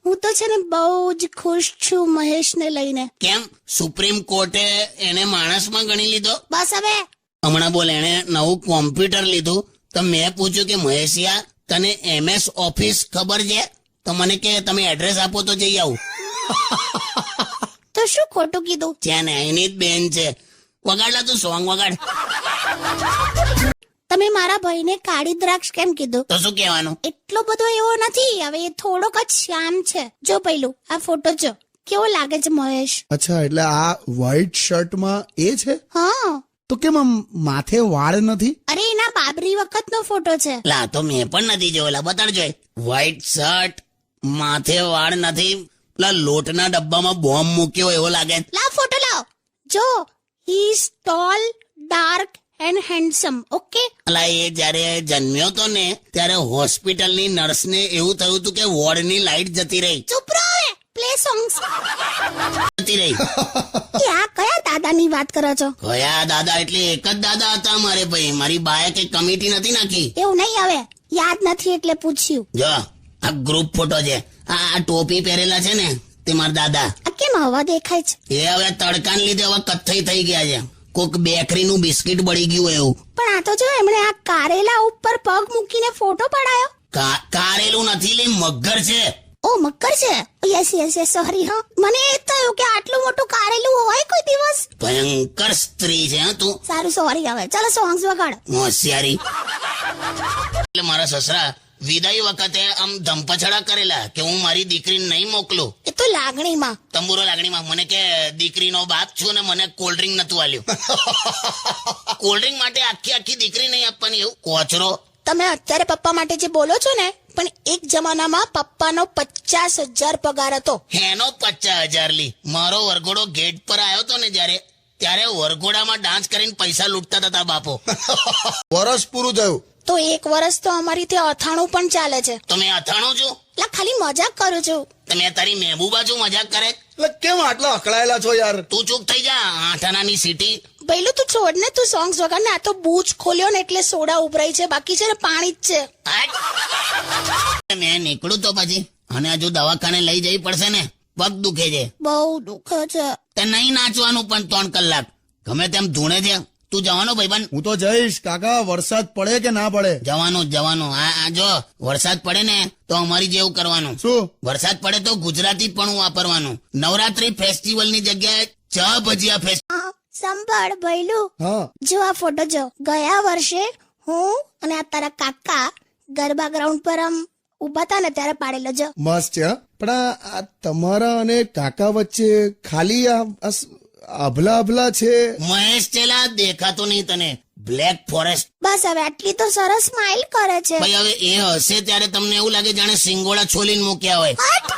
હું તો છે ને બહુ જ ખુશ છું મહેશને લઈને. કેમ? સુપ્રીમ કોર્ટે એને માણસમાં ગણી લીધો? બસ હવે હમણાં બોલ, એને નવું કોમ્પ્યુટર લીધું તો મેં પૂછ્યું કે મહેશિયા તને MS ઓફિસ ખબર છે? તો મને કે તમે એડ્રેસ આપો તો જઈ આવું. તો શું ખોટું કીધું? છે ને, એની જ બેન છે. વગાડલા તું સોંગ વગાડ. તમે મારા ભાઈને કાળી દ્રાક્ષ કેમ કીધું? તો શું કહેવાનું? એટલો બધો એવો નથી, હવે એ થોડોક જ શ્યામ છે. જો પહેલું આ ફોટો જો, કેવો લાગે છે મહેશ? અચ્છા, એટલે આ વ્હાઈટ શર્ટમાં એ છે? હા. તો કેમ આમ માથે વાળ નથી? અરે એના બાબરી વખતનો ફોટો છે. લા, તો મેં પણ નથી જોયેલા, બતાડજો. વ્હાઈટ શર્ટ, માથે વાળ નથી, પેલા લોટના ડબ્બામાં બોમ્બ મૂક્યો એવો લાગે. લાવ ફોટો લાવ. જો, he is tall, dark and handsome. Okay. અલા, એ જયારે જન્મ્યો તો ને ત્યારે હોસ્પિટલની નર્સને એવું થયું હતું કે વોર્ડની લાઈટ જતી રહી. ચૂપ રહો, પ્લે સોંગ્સ. જતી રહી. આ કયા દાદાની વાત કરો છો? કયા દાદા? એટલે એક જ દાદા હતા મારે ભાઈ. મારી બાએ કઈ કમિટી નથી નાખી. એવું નહીં, હવે યાદ નથી એટલે પૂછ્યું. જો આ ગ્રુપ ફોટો છે, આ ટોપી પહેરેલા છે ને તે મારા દાદા. આ કેમ હવા દેખાય છે? એ હવે તડકાને લીધે હવે કથ્થઈ થઈ ગયા છે. કોક બેકરીનું બિસ્કિટ બળી ગયું એવું. પણ આ તો જો એમણે આ કારેલા ઉપર પગ મૂકીને ફોટો પડાયો. કારેલું નથી, લે મગર છે. ઓ મકર છે. Yes yes yes, sorry. હા, મને એ થયું કે આટલું મોટું કારેલું હોય કોઈ દિવસ. ભયંકર સ્ત્રી છે હા તું. સારું, સોરી. હવે ચાલો સોંગ્સ વગાડ. હોશિયારી. એટલે મારા સસરા વિદાય વખતે આમ ધમપછડા કરેલા કે હું મારી દીકરીને નહીં મોકલું. એ તો લાગણીમાં. તંબુરો લાગણીમાં. મને કે દીકરીનો બાપ છું ને મને કોલ્ડ ડ્રિંક નતું આલ્યું. કોલ્ડ ડ્રિંક માટે આખી આખી દીકરી નહીં આપવાની, એવું કોચરો. તમે અત્યારે પપ્પા માટે જે બોલો છો ને, પણ એક જમાનામાં પપ્પાનો 50,000 પગાર હતો. એનો 50,000 લી. મારો વરઘોડો ગેટ પર આવ્યો તો ને ત્યારે વરઘોડામાં ડાન્સ કરીને પૈસા લૂંટતા હતા બાપો. વરસ પૂરું થયું તો 1 વર્ષ તો અમારી ત્યાં અથાણું પણ ચાલે છે. તો મેં અથાણું છું? લા, ખાલી મજાક કરું છું. તમે તારી મહેબૂબા છું મજાક કરે? એટલે કેમ આટલા અકળાયેલા છો યાર? તું ચૂપ થઈ જા, આઠાનાની સીટી. પહેલું તું છોડ ને, તું સોંગ્સ વગાડ ને. આ તો બૂચ ખોલ્યો ને એટલે સોડા ઉભરાઈ છે, બાકી છે ને પાણી જ છે. મેં નીકળું તો પછી, અને હજુ દવાખાને લઈ જવી પડશે ને. પગ દુખે છે. બહુ દુખે છે. તે નહીં નાચવાનું પણ 3 કલાક ગમે તેમ ધૂણે છે. તું જવાનો ભાઈબંધ? હું તો જઈશ કાકા, વરસાદ પડે કે ના પડે. જવાનું. આ જો વરસાદ પડે ને તો અમારી જેવું કરવાનું. શું? વરસાદ પડે તો ગુજરાતી પણ વાપરવાનું. નવરાત્રી ફેસ્ટિવલ ની જગ્યાએ ચા ભજીયા ફેસ્ટિવલ. સંભાળ ભૈલું. હા. જો આ ફોટો જો, ગયા વર્ષે હું અને આ તારા કાકા ગરબા ગ્રાઉન્ડ પર આમ ઉભા હતા ને ત્યારે પાડેલો. જો મસ્ત છે હા. પણ આ તમારા અને કાકા વચ્ચે ખાલી આ અભલા છે. મહેશ ચેલા દેખાતો નહીં તને? Black forest. બસ હવે આટલી તો સરસ સ્માઇલ કરે છે. ભાઈ હવે એ હશે ત્યારે તમને એવું લાગે જાણે સિંગોડા છોલીને મૂક્યા હોય. હટ!